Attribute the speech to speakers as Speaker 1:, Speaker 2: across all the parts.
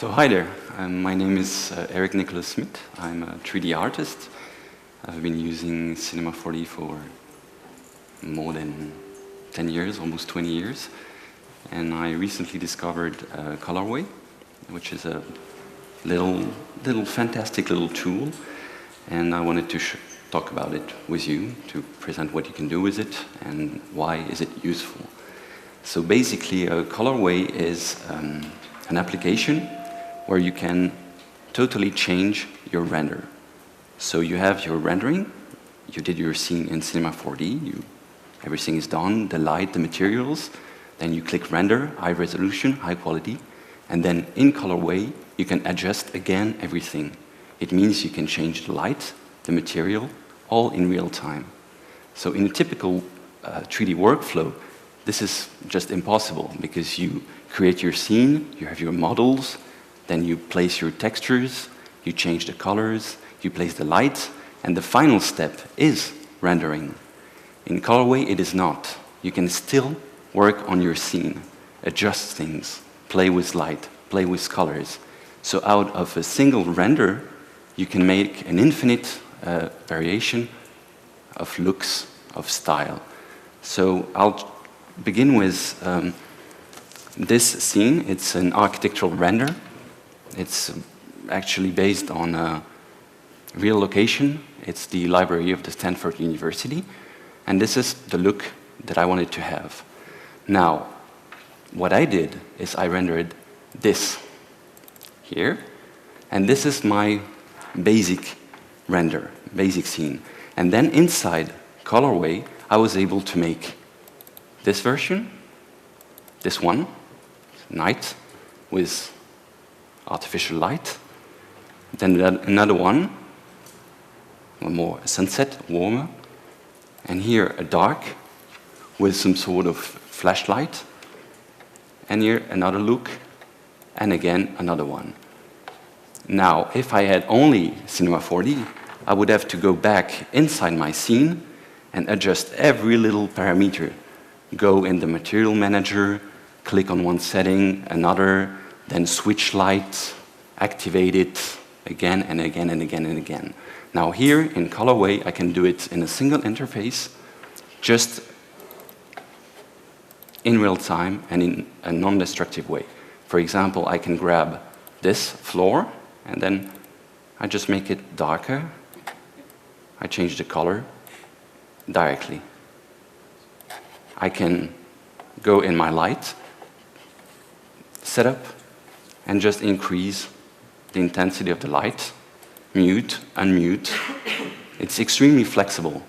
Speaker 1: So hi there, my name is Eric Nicholas Smit. I'm a 3D artist. I've been using Cinema 4D for more than 10 years, almost 20 years. And I recently discovered Colorway, which is a little fantastic little tool. And I wanted to talk about it with you, to present what you can do with it and why is it useful. So basically, Colorway is an application where you can totally change your render. So you have your rendering, you did your scene in Cinema 4D, everything is done, the light, the materials, then you click render, high resolution, high quality, and then in Colorway you can adjust again everything. It means you can change the light, the material, all in real time. So in a typical 3D workflow, this is just impossible because you create your scene, you have your models, then you place your textures, you change the colors, you place the light, and the final step is rendering. In Colorway, it is not. You can still work on your scene, adjust things, play with light, play with colors. So out of a single render, you can make an infinite variation of looks, of style. So I'll begin with this scene. It's an architectural render. It's actually based on a real location. It's the library of the Stanford University. And this is the look that I wanted to have. Now, what I did is I rendered this here. And this is my basic render, basic scene. And then inside Colorway, I was able to make this version, this one, night, with artificial light. Then another one more sunset, warmer. And here a dark with some sort of flashlight. And here another look, and again another one. Now, if I had only Cinema 4D, I would have to go back inside my scene and adjust every little parameter. Go in the material manager, click on one setting, another, then switch light, activate it again and again and again and again. Now here in Colorway, I can do it in a single interface, just in real time and in a non-destructive way. For example, I can grab this floor and then I just make it darker. I change the color directly. I can go in my light setup and just increase the intensity of the light, mute, unmute. It's extremely flexible.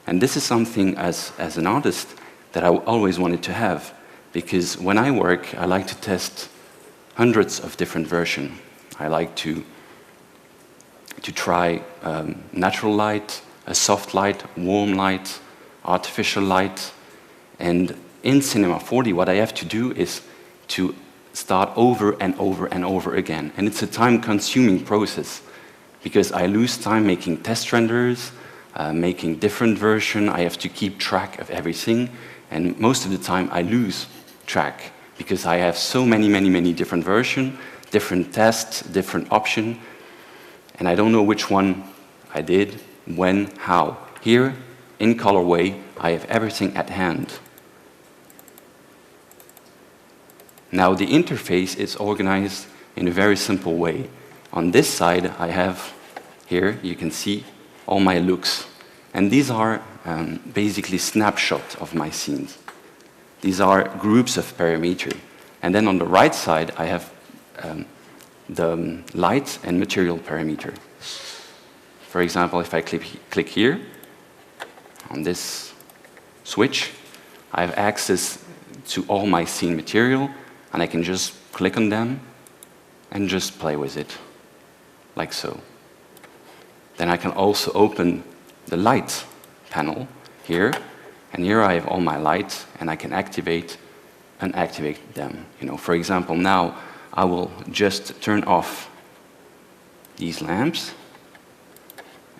Speaker 1: And this is something as an artist that I always wanted to have, because when I work, I like to test hundreds of different versions. I like to try natural light, a soft light, warm light, artificial light. And in Cinema 4D, what I have to do is to start over and over and over again. And it's a time-consuming process because I lose time making test renders, making different versions. I have to keep track of everything. And most of the time, I lose track because I have so many different versions, different tests, different options. And I don't know which one I did, when, how. Here, in Colorway, I have everything at hand. Now, the interface is organized in a very simple way. On this side, I have, here, you can see all my looks. And these are basically snapshots of my scenes. These are groups of parameters. And then on the right side, I have the light and material parameter. For example, if I click here, on this switch, I have access to all my scene material, and I can just click on them and just play with it, like so. Then I can also open the light panel here, and here I have all my lights, and I can activate and unactivate them. For example, now I will just turn off these lamps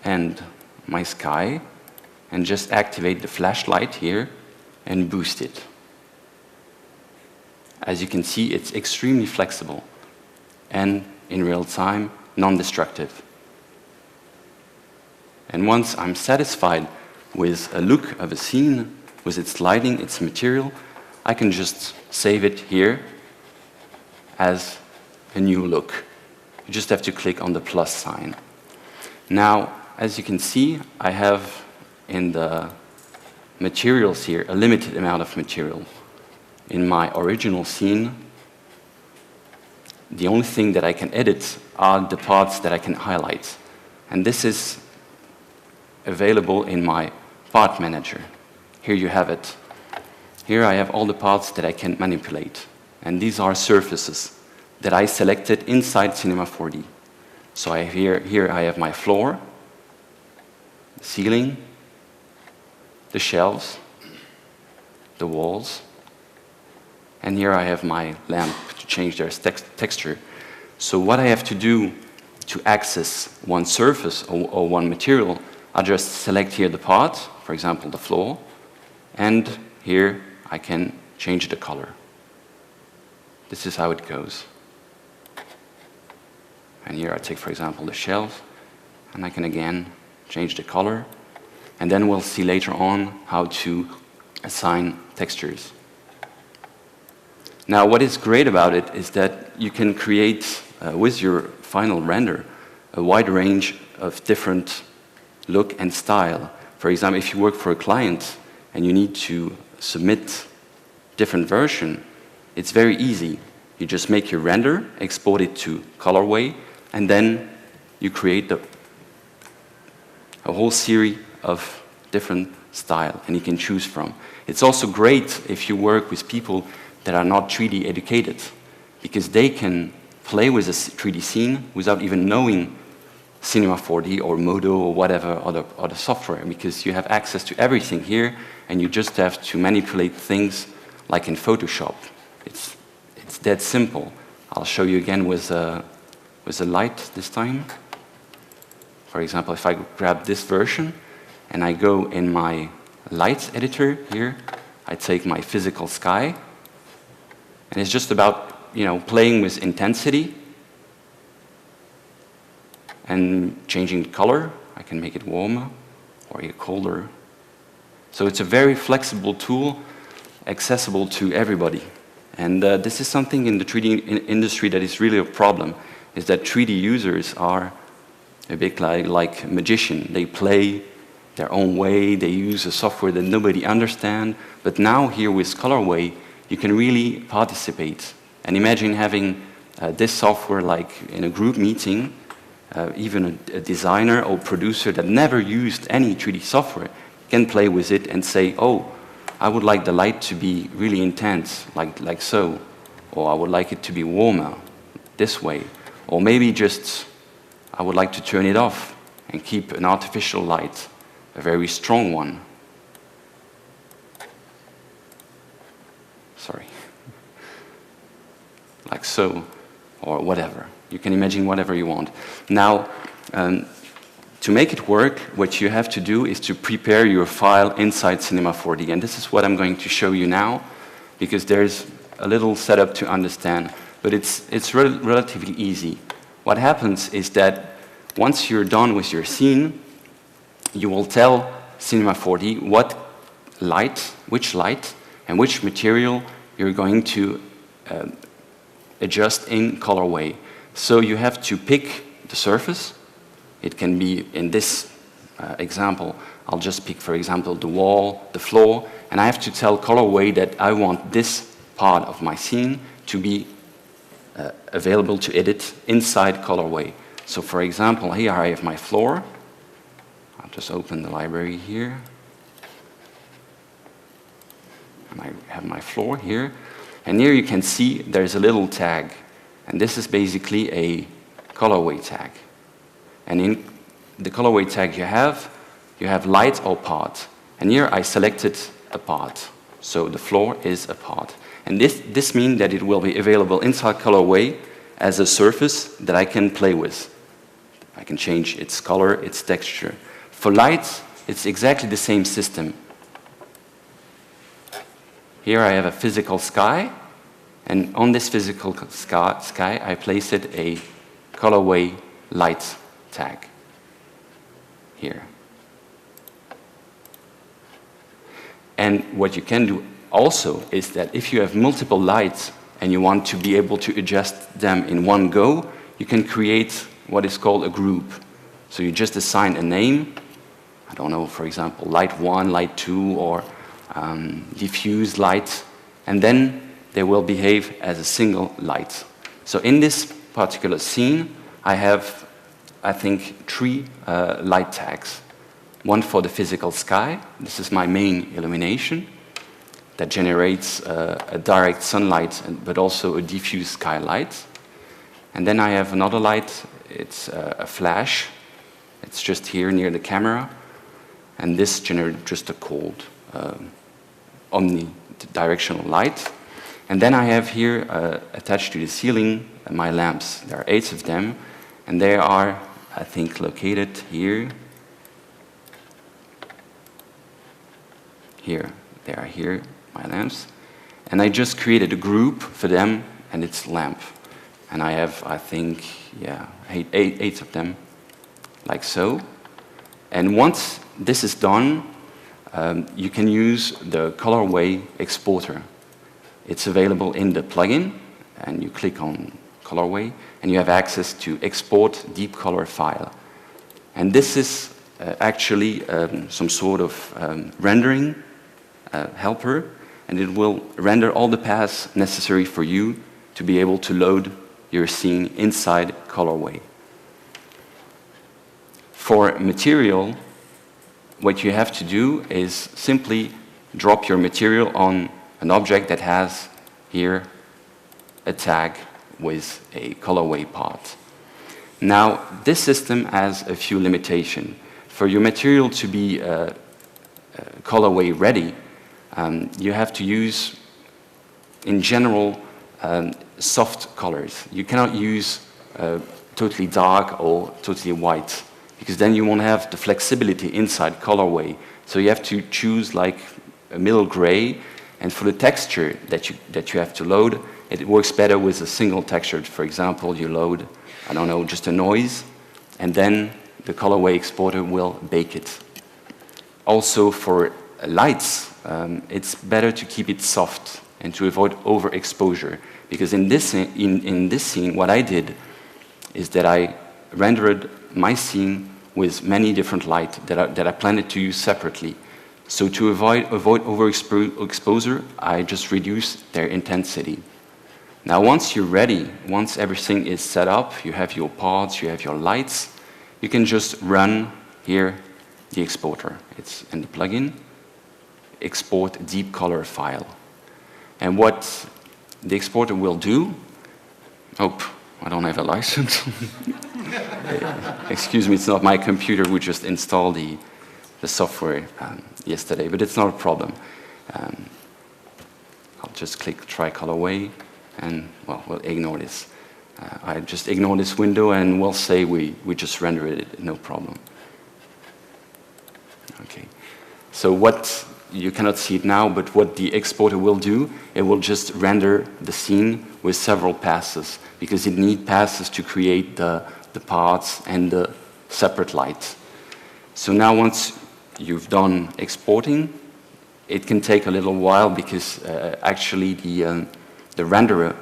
Speaker 1: and my sky, and just activate the flashlight here and boost it. As you can see, it's extremely flexible. and in real time, non-destructive. And once I'm satisfied with a look of a scene, with its lighting, its material, I can just save it here as a new look. You just have to click on the plus sign. Now, as you can see, I have in the materials here a limited amount of material. In my original scene, the only thing that I can edit are the parts that I can highlight. And this is available in my part manager. Here you have it. Here I have all the parts that I can manipulate. And these are surfaces that I selected inside Cinema 4D. So here I have my floor, the ceiling, the shelves, the walls, and here I have my lamp to change their texture. So what I have to do to access one surface or one material, I just select here the part, for example the floor, and here I can change the color. This is how it goes. And here I take, for example, the shelves, and I can again change the color. And then we'll see later on how to assign textures. Now, what is great about it is that you can create, with your final render, a wide range of different look and style. For example, if you work for a client and you need to submit different version, it's very easy. You just make your render, export it to Colorway, and then you create a whole series of different style, and you can choose from. It's also great if you work with people that are not 3D educated, because they can play with a 3D scene without even knowing Cinema 4D or Modo or whatever other software, because you have access to everything here, and you just have to manipulate things like in Photoshop. It's that simple. I'll show you again with a light this time. For example, if I grab this version and I go in my lights editor here, I take my physical sky, and it's just about playing with intensity and changing the color. I can make it warmer or colder. So it's a very flexible tool, accessible to everybody. And this is something in the 3D industry that is really a problem, is that 3D users are a bit like a magician. They play their own way, they use a software that nobody understands. But now here with Colorway, you can really participate. And imagine having this software like in a group meeting, even a designer or producer that never used any 3D software can play with it and say, oh, I would like the light to be really intense, like so. Or I would like it to be warmer, this way. Or maybe just, I would like to turn it off and keep an artificial light, a very strong one. Sorry. Like so, or whatever. You can imagine whatever you want. Now, to make it work, what you have to do is to prepare your file inside Cinema 4D. And this is what I'm going to show you now, because there's a little setup to understand. But it's relatively easy. What happens is that once you're done with your scene, you will tell Cinema 4D what light, which light, and which material you're going to adjust in Colorway. So you have to pick the surface. It can be, in this example, I'll just pick, for example, the wall, the floor, and I have to tell Colorway that I want this part of my scene to be available to edit inside Colorway. So for example, here I have my floor. I'll just open the library here. And I have my floor here. And here you can see there's a little tag. And this is basically a Colorway tag. And in the Colorway tag you have light or part. And here I selected a part. So the floor is a part. And this means that it will be available inside Colorway as a surface that I can play with. I can change its color, its texture. For light, it's exactly the same system. Here I have a physical sky, And on this physical sky, I placed a colorway light tag here. And what you can do also is that if you have multiple lights and you want to be able to adjust them in one go, you can create what is called a group. So you just assign a name, I don't know, for example, light 1, light 2, or diffuse light, and then they will behave as a single light. So in this particular scene, I have, I think, 3 light tags. One for the physical sky. This is my main illumination that generates a direct sunlight, but also a diffuse sky light. And then I have another light. It's a flash. It's just here near the camera. And this generates just a cold omnidirectional light. And then I have here attached to the ceiling my lamps. There are 8 of them. And they are, I think, located here. Here, they are here, my lamps. And I just created a group for them, and it's lamp. And I have, I think, yeah, eight of them, like so. And once this is done, you can use the Colorway Exporter. It's available in the plugin, and you click on Colorway, and you have access to export deep color file. And this is actually some sort of rendering helper, and it will render all the paths necessary for you to be able to load your scene inside Colorway. For material, what you have to do is simply drop your material on an object that has here a tag with a Colorway part. Now, this system has a few limitations. For your material to be Colorway ready, you have to use, in general, soft colors. You cannot use totally dark or totally white, because then you won't have the flexibility inside Colorway. So you have to choose like a middle gray, and for the texture that you have to load, it works better with a single texture. For example, you load, I don't know, just a noise, and then the Colorway Exporter will bake it. Also for lights, it's better to keep it soft and to avoid overexposure, because in this scene, what I did is that I rendered my scene with many different lights that I planned to use separately. So to avoid overexposure, I just reduced their intensity. Now, once you're ready, once everything is set up, you have your parts, you have your lights, you can just run here the exporter. It's in the plugin. Export deep color file. And what the exporter will do, oh, I don't have a license. Excuse me, it's not my computer. We just installed the software yesterday, but it's not a problem. I'll just click try Colorway, and well, we'll ignore this. I just ignore this window, and we'll say we just rendered it, no problem. Okay, so what, you cannot see it now, but what the exporter will do, it will just render the scene with several passes, because it needs passes to create the parts and the separate lights. So now once you've done exporting, it can take a little while, because actually the renderer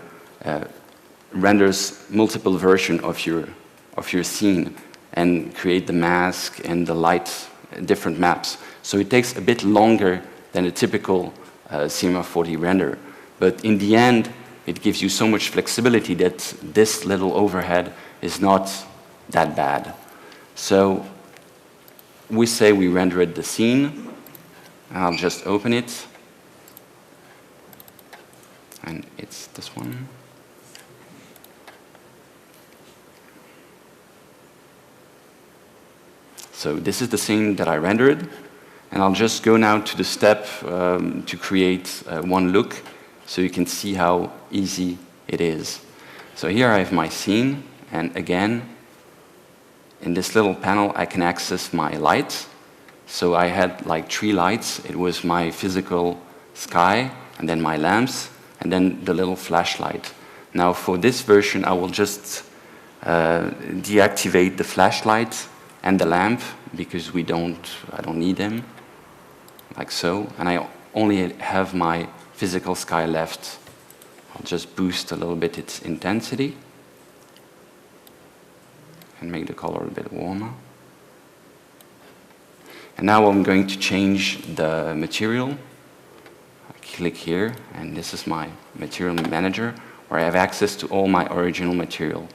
Speaker 1: renders multiple versions of your scene and create the mask and the light, different maps. So it takes a bit longer than a typical Cinema 4D render. But in the end, it gives you so much flexibility that this little overhead is not that bad. So we say we rendered the scene. I'll just open it. And it's this one. So this is the scene that I rendered. And I'll just go now to the step to create one look, so you can see how easy it is. So here I have my scene, and again, in this little panel, I can access my lights. So I had like 3 lights. It was my physical sky, and then my lamps, and then the little flashlight. Now for this version, I will just deactivate the flashlight and the lamp because I don't need them, like so, and I only have my physical sky left. I'll just boost a little bit its intensity and make the color a bit warmer. And now I'm going to change the material. I click here, and this is my material manager, where I have access to all my original material.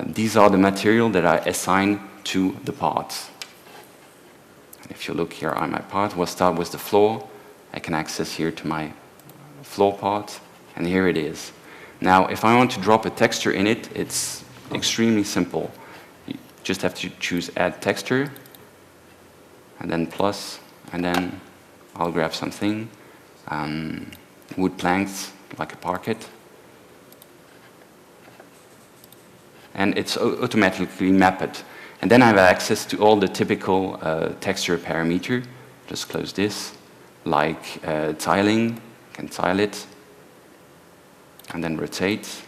Speaker 1: These are the material that I assign to the parts. And if you look here on my part, we'll start with the floor. I can access here to my floor part, and here it is. Now, if I want to drop a texture in it, it's extremely simple. You just have to choose Add Texture, and then plus, and then I'll grab something, wood planks, like a parquet, and it's automatically mapped. And then I have access to all the typical texture parameter. Just close this, like tiling, I can tile it, and then rotate,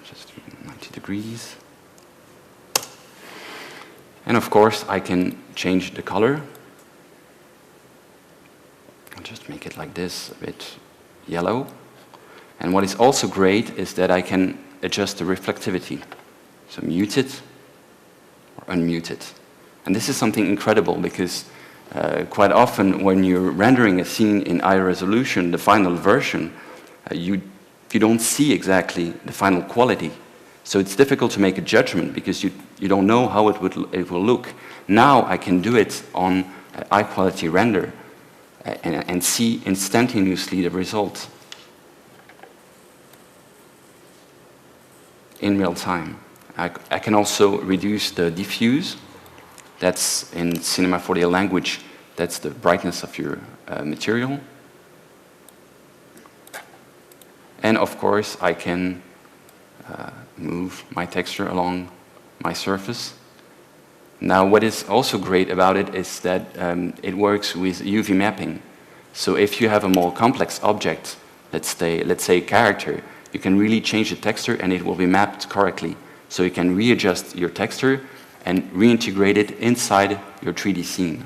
Speaker 1: just 90 degrees. And of course, I can change the color. I'll just make it like this, a bit yellow. And what is also great is that I can adjust the reflectivity. So mute it or unmute it. And this is something incredible because quite often when you're rendering a scene in high resolution, the final version, you don't see exactly the final quality. So it's difficult to make a judgment because you don't know how it will look. Now I can do it on a high quality render and see instantaneously the result in real time. I can also reduce the diffuse. That's in Cinema 4D language, that's the brightness of your material. And of course, I can move my texture along my surface. Now, what is also great about it is that it works with UV mapping. So if you have a more complex object, let's say character, you can really change the texture and it will be mapped correctly. So you can readjust your texture and reintegrate it inside your 3D scene.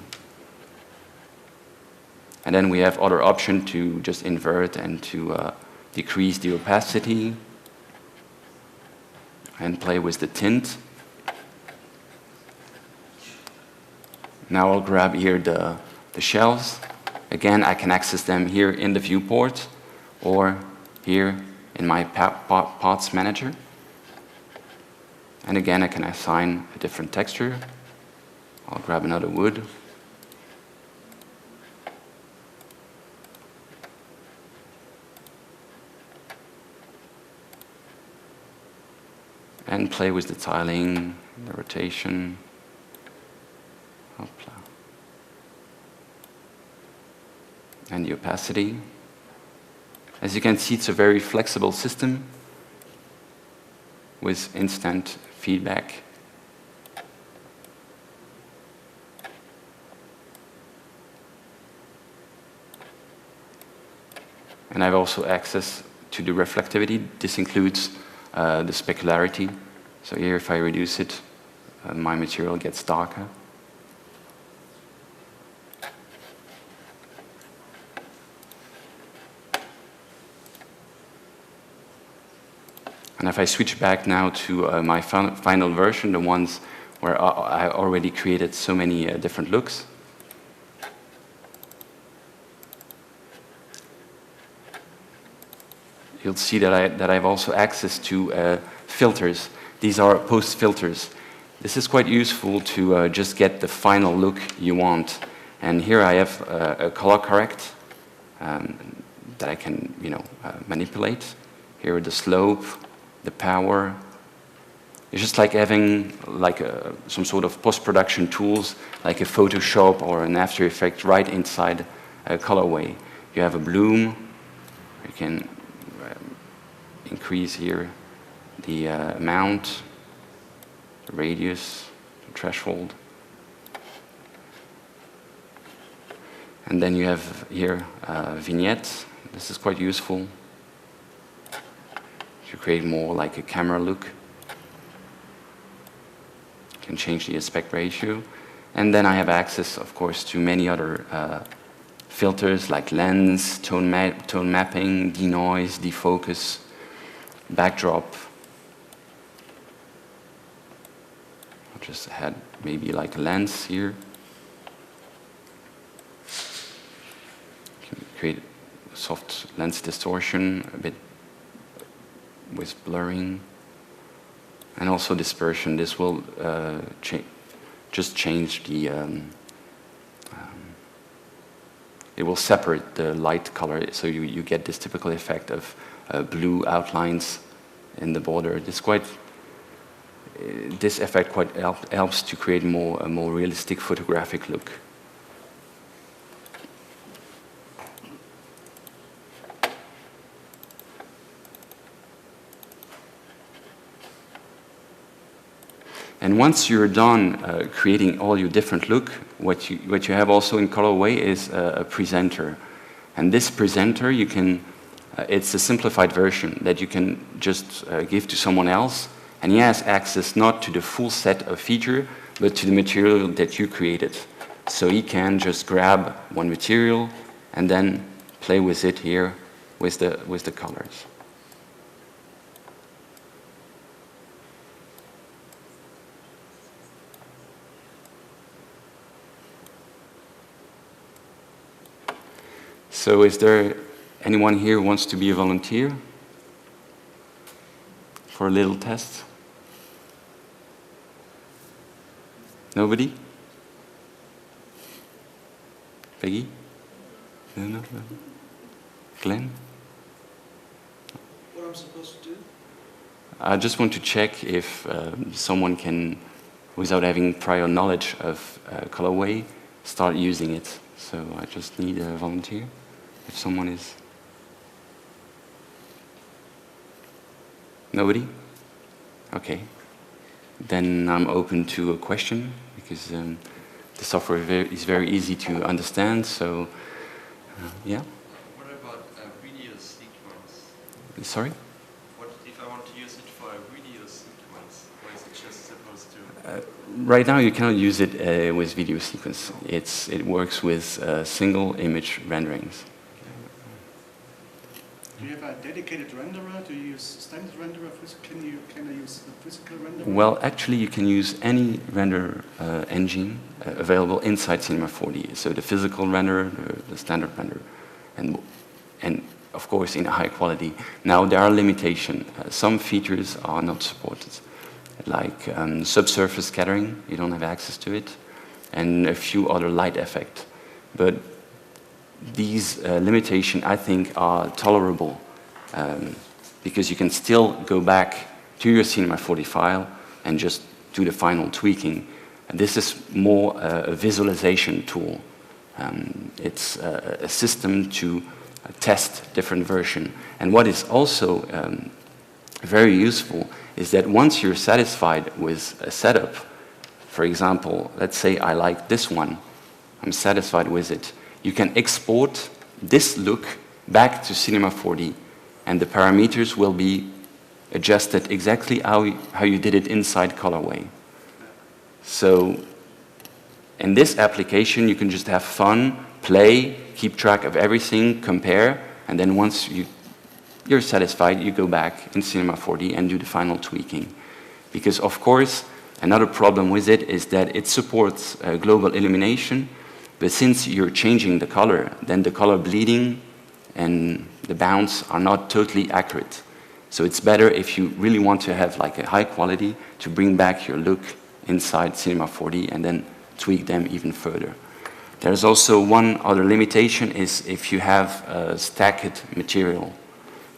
Speaker 1: And then we have other options to just invert and to decrease the opacity and play with the tint. Now I'll grab here the shells. Again, I can access them here in the viewport or here in my parts manager. And again, I can assign a different texture. I'll grab another wood. And play with the tiling, the rotation. Hopla. And the opacity. As you can see, it's a very flexible system with instant feedback. And I have also access to the reflectivity. This includes the specularity. So here, if I reduce it, my material gets darker. And if I switch back now to my final version, the ones where I already created so many different looks, you'll see that I have also access to filters. These are post filters. This is quite useful to just get the final look you want. And here I have a color correct that I can, manipulate. Here are the slope, the power. It's just like having some sort of post-production tools, like a Photoshop or an After Effects right inside Colorway. You have a bloom. You can increase here the amount, the radius, the threshold. And then you have here a vignette. This is quite useful to create more like a camera look. You can change the aspect ratio. And then I have access, of course, to many other filters like lens, tone mapping, denoise, defocus, backdrop. I'll just add maybe like a lens here. Can create soft lens distortion, a bit with blurring, and also dispersion. This will just change the it will separate the light color, so you get this typical effect of blue outlines in the border. This effect quite helps to create a more realistic photographic look. And once you're done creating all your different look, what you have also in Colorway is a presenter. And this presenter, you can, it's a simplified version that you can just give to someone else, and he has access not to the full set of feature, but to the material that you created. So he can just grab one material and then play with it here with the colors. So is there anyone here who wants to be a volunteer for a little test? Nobody? Peggy? No. Glenn?
Speaker 2: What I'm supposed to do?
Speaker 1: I just want to check if someone can, without having prior knowledge of Colorway, start using it. So I just need a volunteer. If someone is... Nobody? Okay. Then I'm open to a question, because the software is very easy to understand, so yeah?
Speaker 2: What about a video sequence?
Speaker 1: Sorry?
Speaker 2: What if I want to use it for a video sequence? What is it just supposed to?
Speaker 1: Right now you cannot use it with video sequence. It works with single image renderings.
Speaker 3: Do you have a dedicated renderer? Do you use standard renderer? Can I use the physical renderer?
Speaker 1: Well, actually you can use any render engine available inside Cinema 4D. So the physical renderer, the standard renderer, and of course in a high quality. Now there are limitations. Some features are not supported, like subsurface scattering, you don't have access to it, and a few other light effects. But these limitations, I think, are tolerable because you can still go back to your Cinema 4D file and just do the final tweaking. And this is more a visualization tool. It's a system to test different versions. And what is also very useful is that once you're satisfied with a setup, for example, let's say I like this one, I'm satisfied with it, you can export this look back to Cinema 4D, and the parameters will be adjusted exactly how you did it inside Colorway. So in this application, you can just have fun, play, keep track of everything, compare, and then once you're satisfied, you go back in Cinema 4D and do the final tweaking. Because of course, another problem with it is that it supports global illumination, but since you're changing the color, then the color bleeding and the bounce are not totally accurate. So it's better if you really want to have like a high quality to bring back your look inside Cinema 4D and then tweak them even further. There's also one other limitation is if you have stacked material.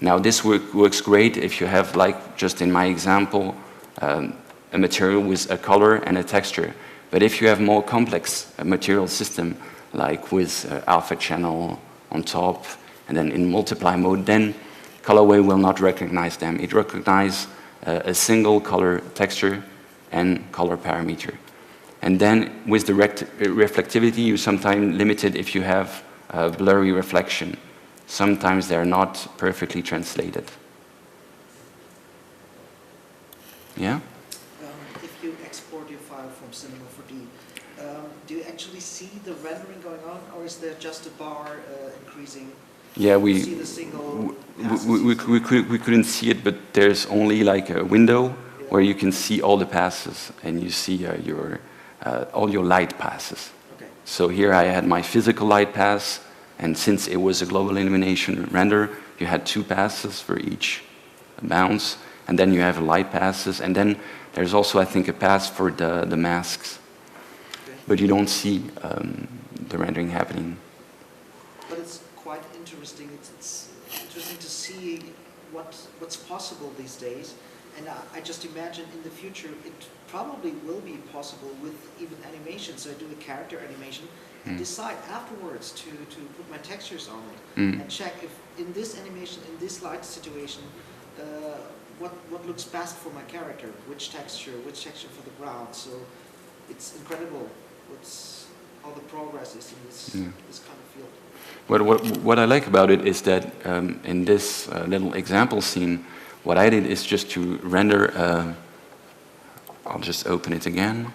Speaker 1: Now this works great if you have, like just in my example, a material with a color and a texture. But if you have more complex material system, like with alpha channel on top, and then in multiply mode, then Colorway will not recognize them. It recognizes a single color texture and color parameter. And then with the reflectivity, you sometimes limited if you have blurry reflection. sometimes they're not perfectly translated. Yeah?
Speaker 4: If you export your file from Cinema 4D, do you actually see the rendering going on, or is there just a bar increasing?
Speaker 1: Yeah,
Speaker 4: You see the single
Speaker 1: we couldn't see it, but there's only like a window where you can see all the passes, and you see all your light passes.
Speaker 4: Okay.
Speaker 1: So here I had my physical light pass, and since it was a global illumination render, you had 2 passes for each bounce, and then you have light passes, and then there's also, I think, a pass for the masks.
Speaker 4: Okay.
Speaker 1: But you don't see the rendering happening.
Speaker 4: But it's quite interesting. It's interesting to see what's possible these days. And I just imagine in the future it probably will be possible with even animation. So I do a character animation and decide afterwards to put my textures on it and check if in this animation, in this light situation, what looks best for my character, which texture for the ground. So it's incredible how the progress is in this kind of field.
Speaker 1: What I like about it is that in this little example scene, what I did is just to render, I'll just open it again,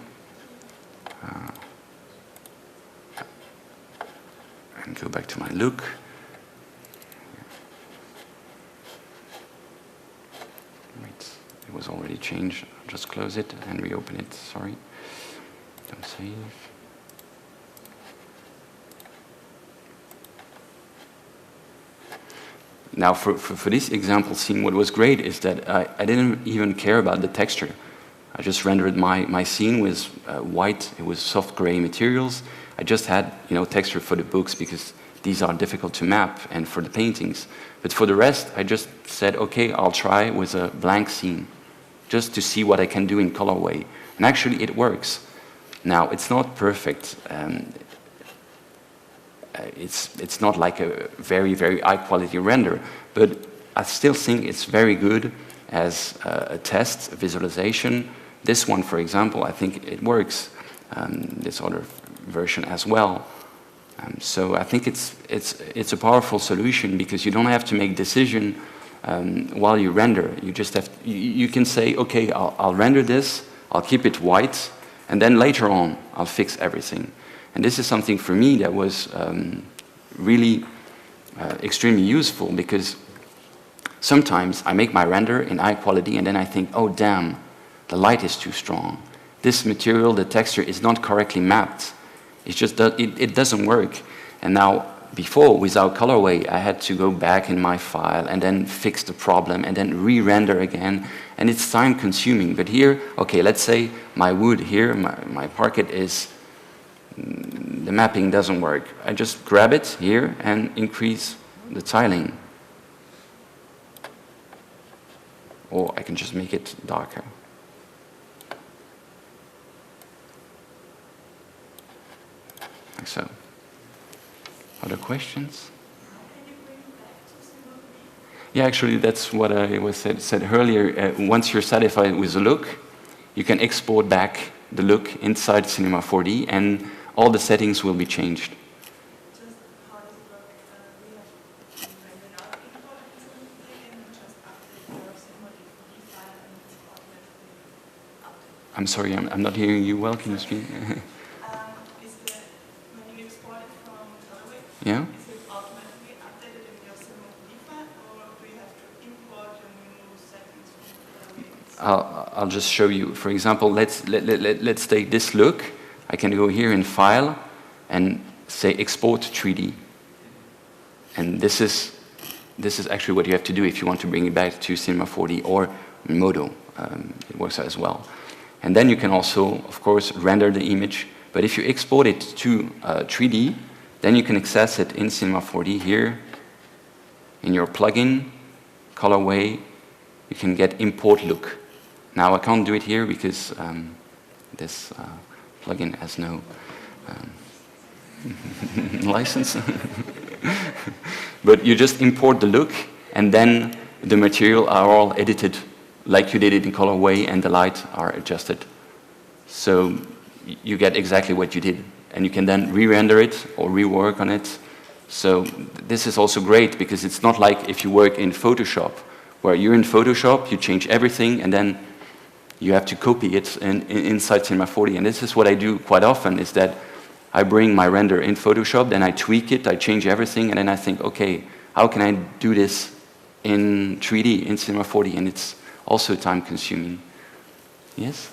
Speaker 1: and go back to my look. Wait, it was already changed. I'll just close it and reopen it, sorry. Don't save. Now, for this example scene, what was great is that I didn't even care about the texture. I just rendered my scene with white. It was soft gray materials. I just had, texture for the books because these are difficult to map, and for the paintings. But for the rest, I just said, okay, I'll try with a blank scene, just to see what I can do in Colorway. And actually, it works. Now, it's not perfect. It's not like a very, very high quality render, but I still think it's very good as a test, a visualization. This one, for example, I think it works. This other version as well. So I think it's a powerful solution because you don't have to make decision while you render. You just have you can say, okay, I'll render this, I'll keep it white, and then later on I'll fix everything. And this is something for me that was really extremely useful because sometimes I make my render in high quality and then I think, oh damn, the light is too strong. This material, the texture is not correctly mapped. It doesn't work. And now, before, without Colorway, I had to go back in my file and then fix the problem and then re-render again. And it's time consuming. But here, okay, let's say my wood here, my parquet is, the mapping doesn't work. I just grab it here and increase the tiling. Or I can just make it darker. Like so. Other questions? Yeah, actually, that's what I said earlier. Once you're satisfied with the look, you can export back the look inside Cinema 4D, and all the settings will be changed.
Speaker 5: Just how does it work? We have rendered out import and just update your Cinema 4D file and it's automatically updated.
Speaker 1: I'm sorry, I'm not hearing you well. Can you speak?
Speaker 5: When you export it from Colorway,
Speaker 1: Yeah?
Speaker 5: is it automatically updated in your Cinema 4D file, or do you have to import your new settings from Colorway?
Speaker 1: I'll just show you. For example, let's take this look. I can go here in File and say Export 3D. And this is actually what you have to do if you want to bring it back to Cinema 4D or Modo. It works as well. And then you can also, of course, render the image. But if you export it to 3D, then you can access it in Cinema 4D here. In your plugin, Colorway, you can get Import Look. Now I can't do it here because this plugin has no license. But you just import the look, and then the material are all edited like you did it in Colorway, and the light are adjusted. So you get exactly what you did. And you can then re-render it or rework on it So this is also great because it's not like if you work in Photoshop, where you're in Photoshop, you change everything, and then you have to copy it inside Cinema 4D. And this is what I do quite often, is that I bring my render in Photoshop, then I tweak it, I change everything, and then I think, okay, how can I do this in 3D, in Cinema 4D? And it's also time consuming. Yes?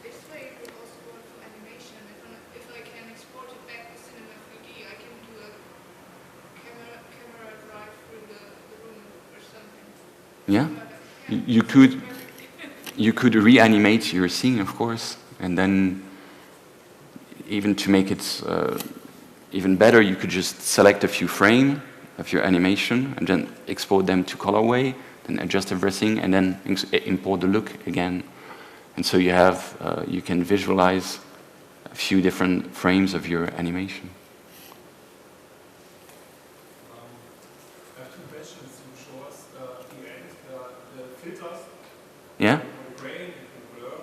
Speaker 5: This way it would also work for animation. If I can export it back to Cinema 4D, I can do a camera drive through the room or something.
Speaker 1: Yeah? You could reanimate your scene, of course, and then even to make it even better, you could just select a few frames of your animation and then export them to Colorway, then adjust everything, and then import the look again. And so you have, you can visualize a few different frames of your animation.
Speaker 6: I have two questions. You show us the filters.
Speaker 1: Yeah?
Speaker 6: For grain and blur.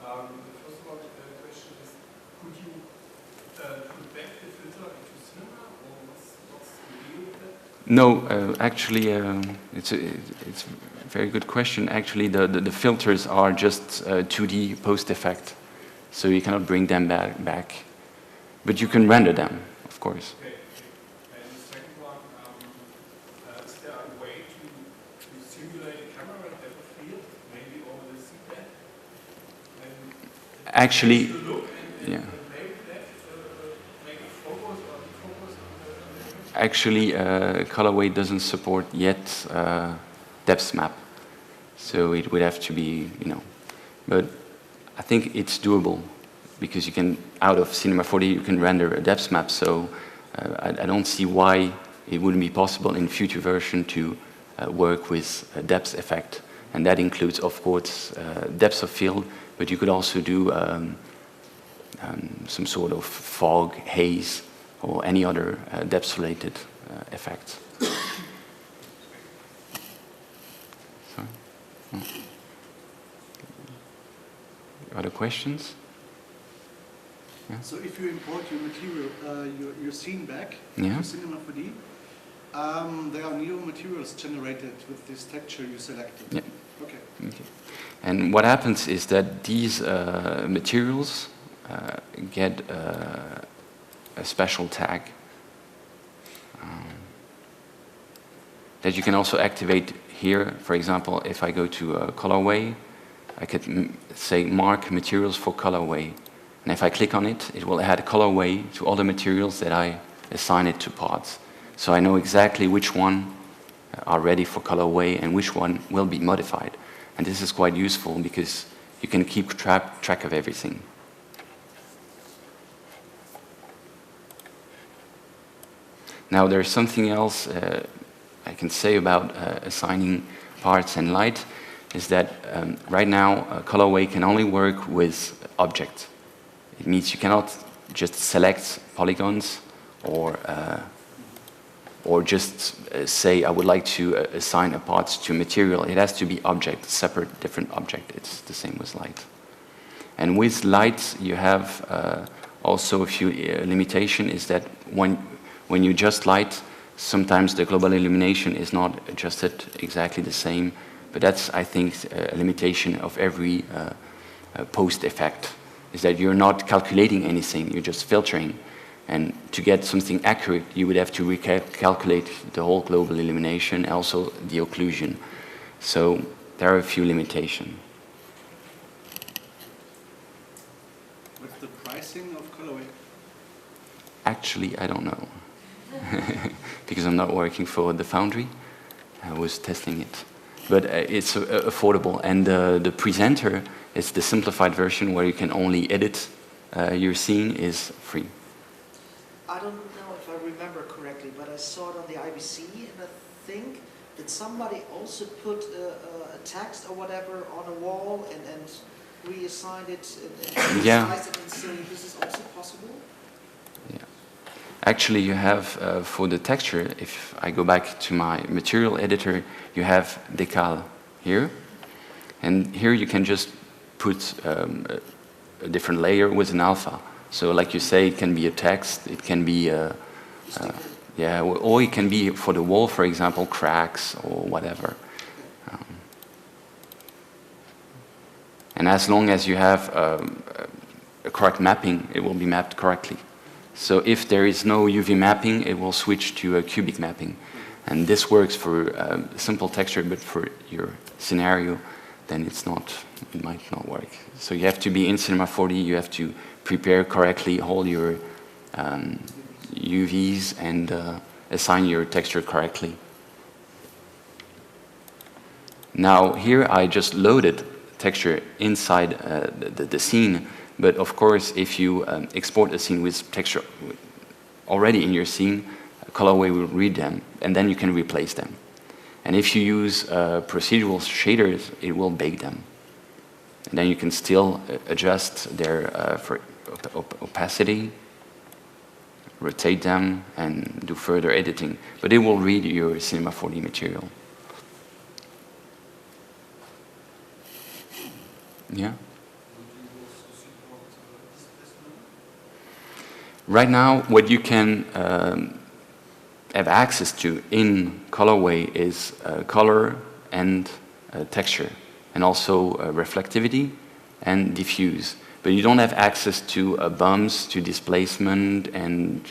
Speaker 6: The first one question is, could you put back the filter into cinema, or what's the deal with that?
Speaker 1: No, actually, it's a very good question. Actually, the filters are just 2D post effect, so you cannot bring them back. But you can render them, of course.
Speaker 6: Okay. And the second one, is there a way to simulate a camera depth of field, maybe over the seabed? And
Speaker 1: Actually,
Speaker 6: the look and
Speaker 1: yeah.
Speaker 6: maybe that make it focus or defocus on the image?
Speaker 1: Actually, Colorway doesn't support yet depth map, so it would have to be, but I think it's doable because you can, out of Cinema 4D, you can render a depth map. So I don't see why it wouldn't be possible in future version to work with a depth effect, and that includes, of course, depth of field, but you could also do some sort of fog, haze, or any other depth-related effect. Sorry? Oh. Other questions? Yeah.
Speaker 3: So if you import your material, your scene back
Speaker 1: Yeah.
Speaker 3: to Cinema 4D, there are new materials generated with this texture you selected.
Speaker 1: Yeah.
Speaker 3: Okay.
Speaker 1: Okay. And what happens is that these materials get a special tag that you can also activate here. For example, if I go to Colorway, I could say mark materials for Colorway. And if I click on it, it will add Colorway to all the materials that I assign it to parts. So I know exactly which one are ready for Colorway and which one will be modified. And this is quite useful because you can keep track of everything. Now there's something else I can say about assigning parts and light, is that right now Colorway can only work with objects. It means you cannot just select polygons or just say I would like to assign a part to material. It has to be object, separate, different object. It's the same with light. And with light you have also a few limitations, is that when you adjust light, sometimes the global illumination is not adjusted exactly the same, but that's, I think, a limitation of every post effect, is that you're not calculating anything, you're just filtering. And to get something accurate, you would have to recalculate the whole global illumination, also the occlusion. So there are a few limitations.
Speaker 3: What's the pricing of Colorway?
Speaker 1: Actually, I don't know. Because I'm not working for the foundry. I was testing it. But it's affordable. And the presenter is the simplified version where you can only edit your scene, is free.
Speaker 4: I don't know if I remember correctly, but I saw it on the IBC, and I think that somebody also put a text or whatever on a wall and reassigned it and
Speaker 1: Yeah.
Speaker 4: resized it, and so this is also possible?
Speaker 1: Yeah. Actually, you have, for the texture, if I go back to my material editor, you have decal here. And here you can just put a different layer with an alpha. So like you say, it can be a text, it can be a Yeah, or it can be for the wall, for example, cracks or whatever. And as long as you have a correct mapping, it will be mapped correctly. So if there is no UV mapping, it will switch to a cubic mapping. And this works for simple texture, but for your scenario, then it might not work. So you have to be in Cinema 4D, you have to prepare correctly all your UVs and assign your texture correctly. Now here I just loaded texture inside the scene, but of course if you export a scene with texture already in your scene, Colorway will read them and then you can replace them. And if you use procedural shaders, it will bake them. And then you can still adjust their for opacity, rotate them, and do further editing. But it will read your Cinema 4D material. Yeah? Right now, what you can have access to in Colorway is color and texture, and also reflectivity and diffuse. But you don't have access to bumps, to displacement, and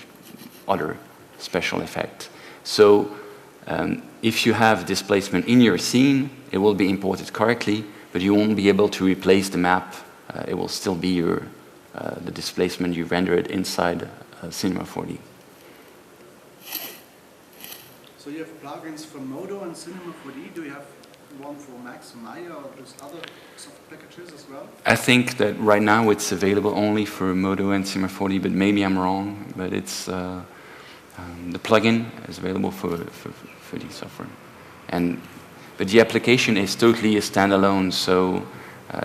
Speaker 1: other special effects. So if you have displacement in your scene, it will be imported correctly, but you won't be able to replace the map. It will still be your the displacement you rendered inside Cinema 4D.
Speaker 3: So you have plugins for Modo and Cinema 4D. Do you have one for Max and Maya or those other soft packages as well?
Speaker 1: I think that right now it's available only for Modo and Cinema 4D, but maybe I'm wrong. But it's the plugin is available for the software, but the application is totally a standalone. So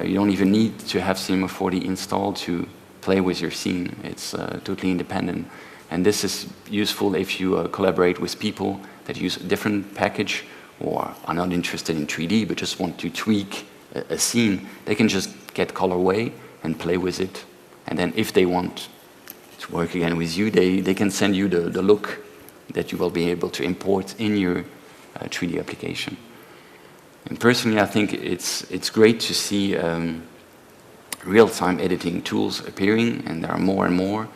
Speaker 1: you don't even need to have Cinema 4D installed to play with your scene. It's totally independent, and this is useful if you collaborate with people that use a different package or are not interested in 3D but just want to tweak a scene. They can just get Colorway and play with it, and then if they want to work again with you, they can send you the look that you will be able to import in your 3D application. And personally, I think it's great to see real-time editing tools appearing, and there are more and more,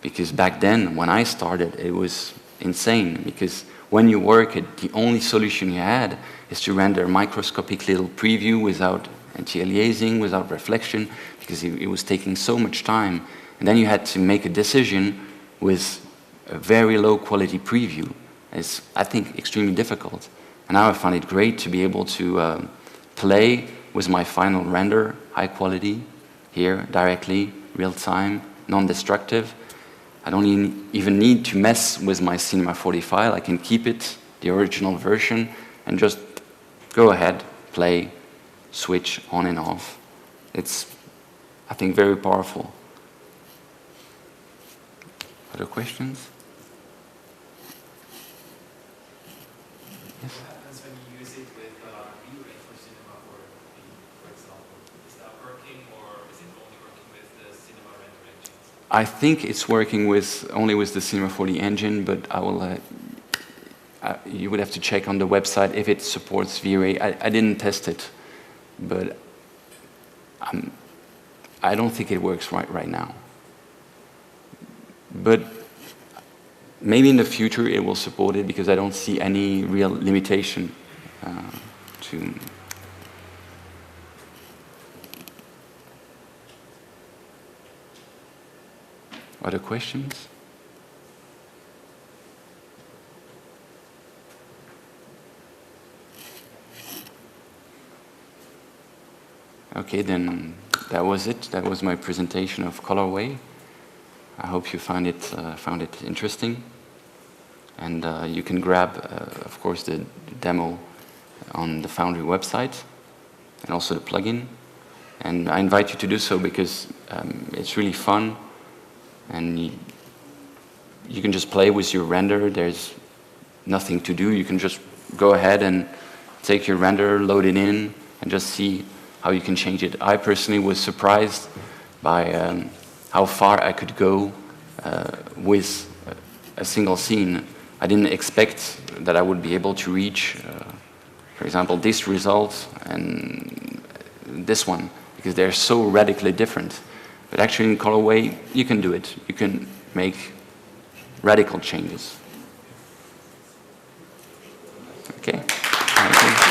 Speaker 1: because back then, when I started, it was insane, because when you work, the only solution you had is to render a microscopic little preview without anti-aliasing, without reflection, because it was taking so much time. And then you had to make a decision with a very low quality preview. It's, I think, extremely difficult. And now I find it great to be able to play with my final render, high quality, here, directly, real time, non-destructive. I don't even need to mess with my Cinema 4D file. I can keep it, the original version, and just go ahead, play, switch on and off. It's, I think, very powerful. Other questions? Yes?
Speaker 7: What happens when you use it with V-Ray for Cinema 4D, for example? Is that working, or is it only working with the Cinema render engines?
Speaker 1: I think it's working only with the Cinema 4D engine, but I will. You would have to check on the website if it supports V-Ray. I didn't test it, but I don't think it works right now. But maybe in the future it will support it, because I don't see any real limitation to. Other questions? Okay, then that was it. That was my presentation of Colorway. I hope you found it interesting. And you can grab, of course, the demo on the Foundry website, and also the plugin. And I invite you to do so, because it's really fun. And you can just play with your render. There's nothing to do. You can just go ahead and take your render, load it in, and just see how you can change it. I personally was surprised by how far I could go with a single scene. I didn't expect that I would be able to reach, for example, this result and this one, because they're so radically different. But actually in Colorway, you can do it. You can make radical changes. Okay. Thank you.